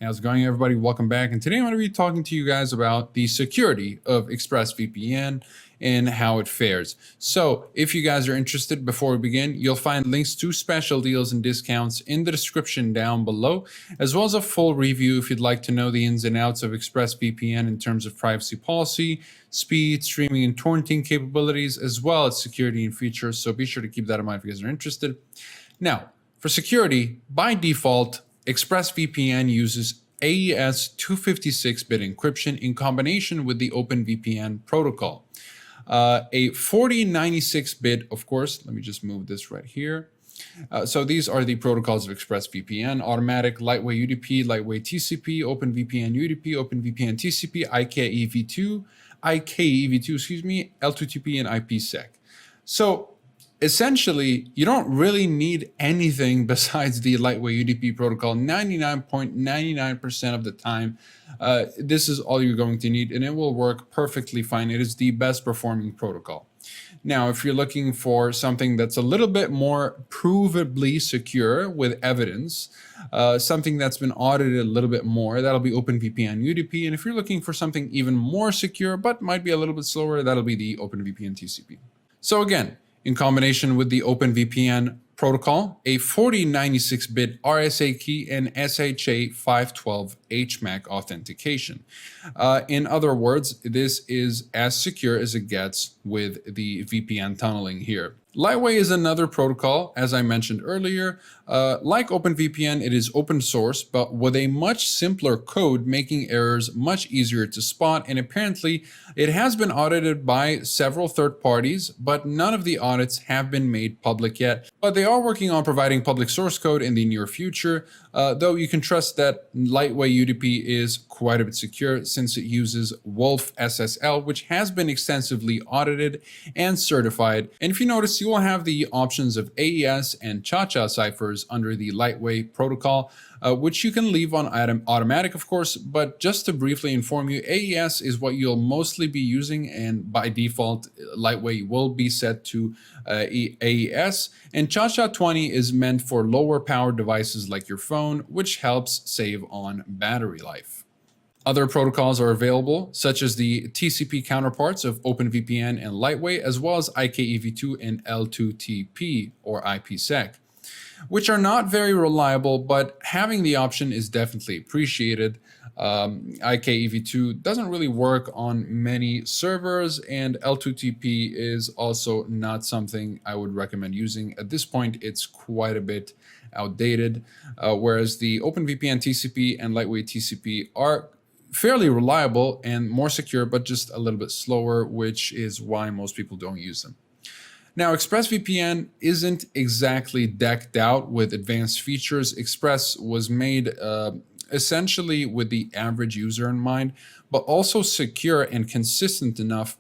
How's it going, everybody? Welcome back. And today I'm going to be talking to you guys about the security of ExpressVPN and how it fares. So if you guys are interested, before we begin, you'll find links to special deals and discounts in the description down below, as well as a full review if you'd like to know the ins and outs of ExpressVPN in terms of privacy policy, speed, streaming and torrenting capabilities, as well as security and features. So be sure to keep that in mind if you guys are interested. Now, for security, by default, ExpressVPN uses AES 256-bit encryption in combination with the OpenVPN protocol. A 4096-bit, of course, let me just move this right here. So these are the protocols of ExpressVPN: automatic, lightweight UDP, lightweight TCP, OpenVPN UDP, OpenVPN TCP, IKEV2, L2TP, and IPsec. So essentially, you don't really need anything besides the lightweight UDP protocol. 99.99% of the time, this is all you're going to need, and it will work perfectly fine. It is the best performing protocol. Now, if you're looking for something that's a little bit more provably secure with evidence, something that's been audited a little bit more, that'll be OpenVPN UDP. And if you're looking for something even more secure, but might be a little bit slower, that'll be the OpenVPN TCP. So again, in combination with the OpenVPN protocol, a 4096-bit RSA key, and SHA 512 HMAC authentication. In other words, this is as secure as it gets with the VPN tunneling here. Lightweight is another protocol, as I mentioned earlier. Like OpenVPN, it is open source, but with a much simpler code, making errors much easier to spot. And apparently, it has been audited by several third parties, but none of the audits have been made public yet. But they are working on providing public source code in the near future, though you can trust that lightweight UDP is quite a bit secure since it uses Wolf SSL, which has been extensively audited and certified. And if you notice, you will have the options of AES and Cha-Cha ciphers under the lightweight protocol, which you can leave on automatic, of course. But just to briefly inform you, AES is what you'll mostly be using, and by default, lightweight will be set to AES. And Cha-Cha 20 is meant for lower power devices like your phone, which helps save on battery life. Other protocols are available, such as the TCP counterparts of OpenVPN and Lightweight, as well as IKEV2 and L2TP or IPsec, which are not very reliable, but having the option is definitely appreciated. IKEV2 doesn't really work on many servers, and L2TP is also not something I would recommend using. At this point, it's quite a bit outdated, whereas the OpenVPN TCP and Lightweight TCP are fairly reliable and more secure, but just a little bit slower, which is why most people don't use them. Now, ExpressVPN isn't exactly decked out with advanced features. Express was made essentially with the average user in mind, but also secure and consistent enough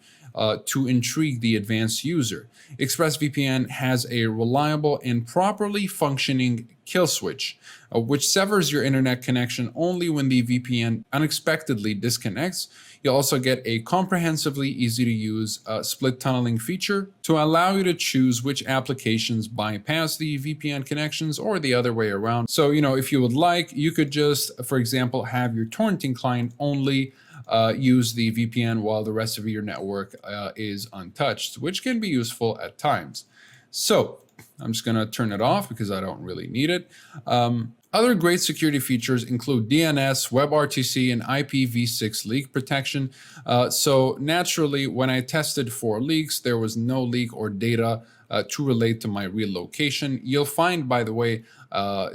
to intrigue the advanced user. ExpressVPN has a reliable and properly functioning kill switch, which severs your internet connection only when the VPN unexpectedly disconnects. You'll also get a comprehensively easy to use split tunneling feature to allow you to choose which applications bypass the VPN connections or the other way around. So, if you would like, you could just, for example, have your torrenting client only use the VPN while the rest of your network is untouched, which can be useful at times. So I'm just going to turn it off because I don't really need it. Other great security features include DNS, WebRTC, and IPv6 leak protection. So naturally, when I tested for leaks, there was no leak or data to relate to my relocation. You'll find, by the way,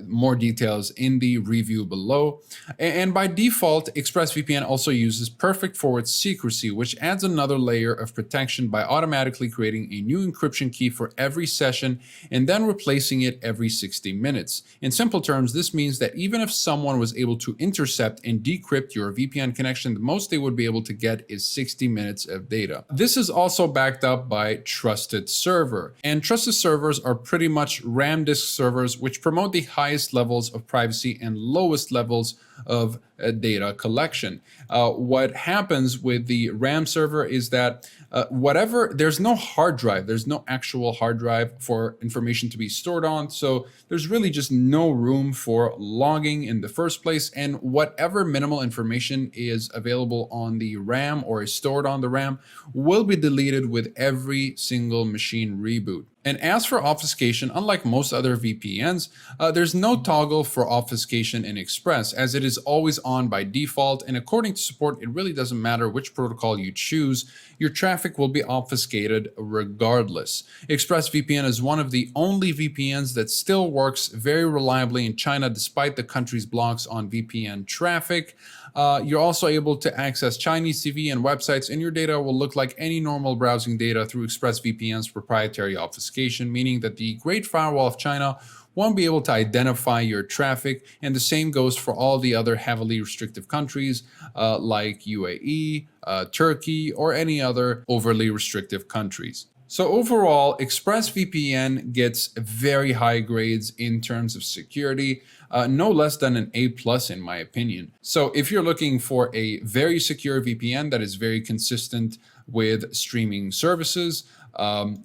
more details in the review below. And by default, ExpressVPN also uses perfect forward secrecy, which adds another layer of protection by automatically creating a new encryption key for every session and then replacing it every 60 minutes. In simple terms, this means that even if someone was able to intercept and decrypt your VPN connection, the most they would be able to get is 60 minutes of data. This is also backed up by Trusted Server. And trusted servers are pretty much RAM disk servers, which promote promote the highest levels of privacy and lowest levels of data collection. What happens with the RAM server is that there's no hard drive, there's no actual hard drive for information to be stored on. So there's really just no room for logging in the first place. And whatever minimal information is available on the RAM or is stored on the RAM will be deleted with every single machine reboot. And as for obfuscation, unlike most other VPNs, there's no toggle for obfuscation in Express, as it is always on by default. And according to support, it really doesn't matter which protocol you choose, your traffic will be obfuscated regardless. ExpressVPN is one of the only VPNs that still works very reliably in China despite the country's blocks on VPN traffic. You're also able to access Chinese TV and websites, and your data will look like any normal browsing data through ExpressVPN's proprietary obfuscation, meaning that the Great Firewall of China won't be able to identify your traffic, and the same goes for all the other heavily restrictive countries like UAE, Turkey, or any other overly restrictive countries. So overall, ExpressVPN gets very high grades in terms of security, no less than an A+ in my opinion. So if you're looking for a very secure VPN that is very consistent with streaming services,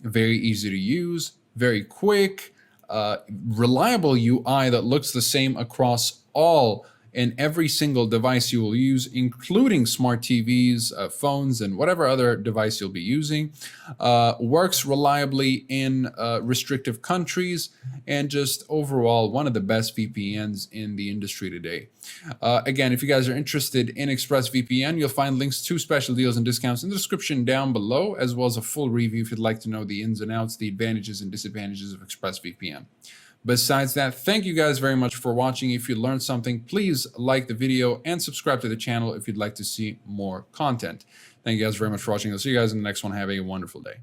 very easy to use, very quick, reliable UI that looks the same across all and every single device you will use, including smart TVs, phones, and whatever other device you'll be using, works reliably in restrictive countries, and just overall one of the best VPNs in the industry today. Again, if you guys are interested in ExpressVPN, you'll find links to special deals and discounts in the description down below, as well as a full review if you'd like to know the ins and outs, the advantages and disadvantages of ExpressVPN. Besides that, thank you guys very much for watching. If you learned something, please like the video and subscribe to the channel if you'd like to see more content. Thank you guys very much for watching. I'll see you guys in the next one. Have a wonderful day.